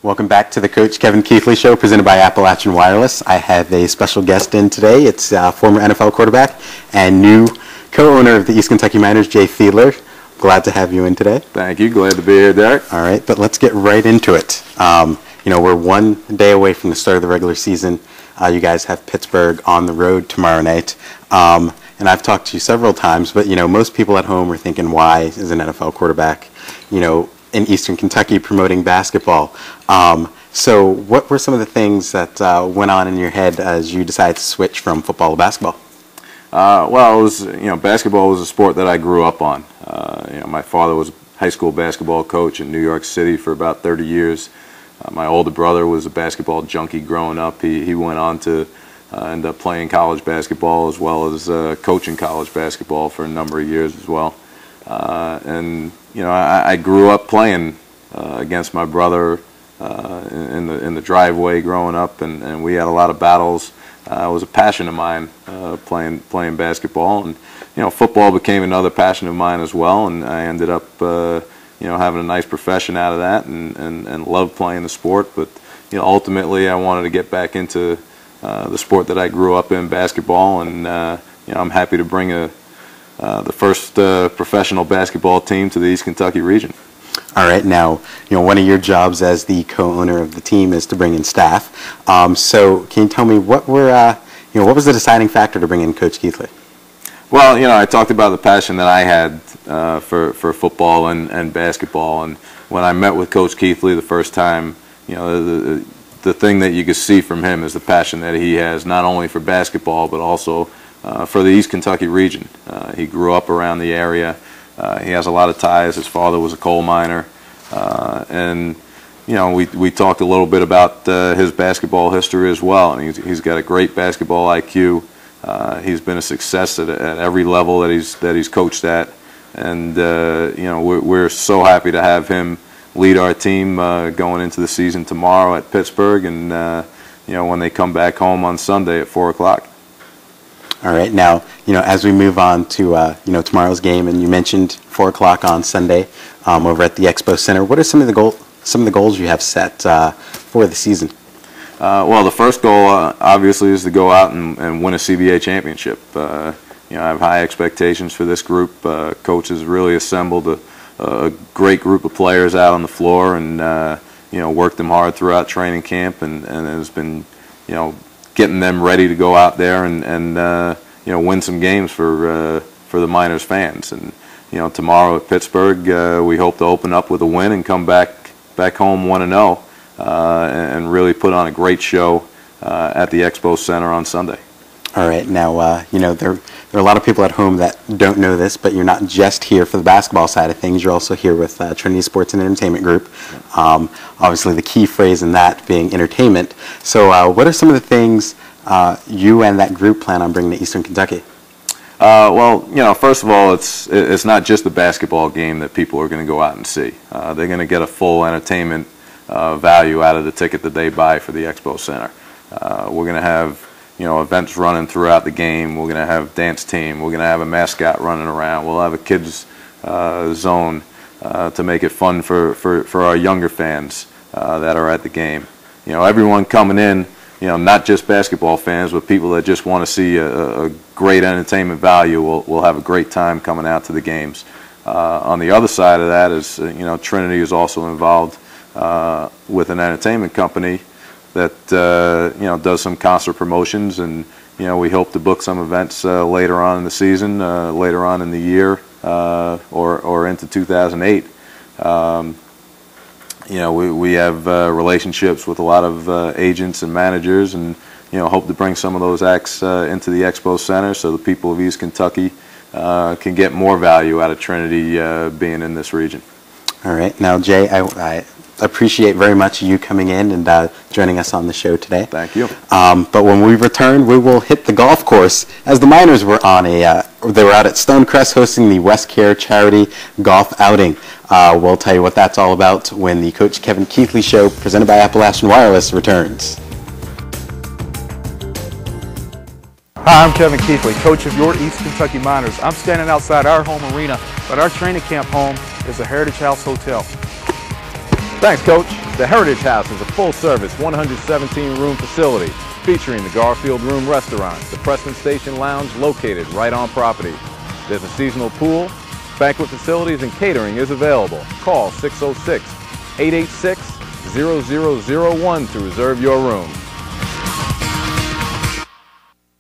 Welcome back to the Coach Kevin Keithley Show, presented by Appalachian Wireless. I have a special guest in today. It's former NFL quarterback and new co-owner of the East Kentucky Miners, Jay Fiedler. Glad to have you in today. Thank you. Glad to be here, Derek. All right, but let's get right into it. We're 1 day away from the start of the regular season. You guys have Pittsburgh on the road tomorrow night. And I've talked to you several times, but, most people at home are thinking, why is an NFL quarterback, in Eastern Kentucky promoting basketball? So what were some of the things that went on in your head as you decided to switch from football to basketball? Well, it was, basketball was a sport that I grew up on. My father was a high school basketball coach in New York City for about 30 years. My older brother was a basketball junkie growing up. He went on to end up playing college basketball as well as coaching college basketball for a number of years as well. I grew up playing against my brother in the driveway growing up, and we had a lot of battles. It was a passion of mine, playing basketball, and football became another passion of mine as well. And I ended up having a nice profession out of that, and loved playing the sport. But ultimately, I wanted to get back into the sport that I grew up in, basketball, and I'm happy to bring the first professional basketball team to the East Kentucky region. All right, now, one of your jobs as the co-owner of the team is to bring in staff. So can you tell me what was the deciding factor to bring in Coach Keithley? Well, I talked about the passion that I had for football and basketball, and when I met with Coach Keithley the first time, the thing that you could see from him is the passion that he has not only for basketball but also for the East Kentucky region. He grew up around the area. He has a lot of ties. His father was a coal miner, and we talked a little bit about his basketball history as well. And he's got a great basketball IQ. He's been a success at every level that he's coached at, and we're so happy to have him lead our team going into the season tomorrow at Pittsburgh, and when they come back home on Sunday at 4 o'clock. All right, now, as we move on to, tomorrow's game, and you mentioned 4 o'clock on Sunday over at the Expo Center, what are some of the goals you have set for the season? Well, the first goal, obviously, is to go out and win a CBA championship. I have high expectations for this group. Coach has really assembled a great group of players out on the floor, and worked them hard throughout training camp, and has been, getting them ready to go out there and win some games for the Miners fans. And tomorrow at Pittsburgh, we hope to open up with a win and come back home 1-0, and really put on a great show at the Expo Center on Sunday. All right, now there are a lot of people at home that don't know this, but you're not just here for the basketball side of things. You're also here with Trinity Sports and Entertainment Group. Obviously, the key phrase in that being entertainment. So, what are some of the things you and that group plan on bringing to Eastern Kentucky? Well, first of all, it's not just the basketball game that people are going to go out and see. They're going to get a full entertainment value out of the ticket that they buy for the Expo Center. We're going to have events running throughout the game. We're going to have dance team. We're going to have a mascot running around. We'll have a kids zone to make it fun for our younger fans that are at the game. Everyone coming in, not just basketball fans, but people that just want to see a great entertainment value will have a great time coming out to the games. On the other side of that is, Trinity is also involved with an entertainment company that does some concert promotions, and we hope to book some events later on in the season, later on in the year, or into 2008. We have relationships with a lot of agents and managers, and hope to bring some of those acts into the Expo Center so the people of East Kentucky can get more value out of Trinity being in this region. All right, now Jay, I appreciate very much you coming in and joining us on the show today. Thank you. But when we return, we will hit the golf course, as the Miners were on they were out at Stonecrest hosting the West Care Charity Golf Outing. We'll tell you what that's all about when the Coach Kevin Keithley Show, presented by Appalachian Wireless, returns. Hi, I'm Kevin Keithley, coach of your East Kentucky Miners. I'm standing outside our home arena, but our training camp home is the Heritage House Hotel. Thanks, Coach. The Heritage House is a full-service 117-room facility featuring the Garfield Room Restaurant, the Preston Station Lounge located right on property. There's a seasonal pool, banquet facilities, and catering is available. Call 606-886-0001 to reserve your room.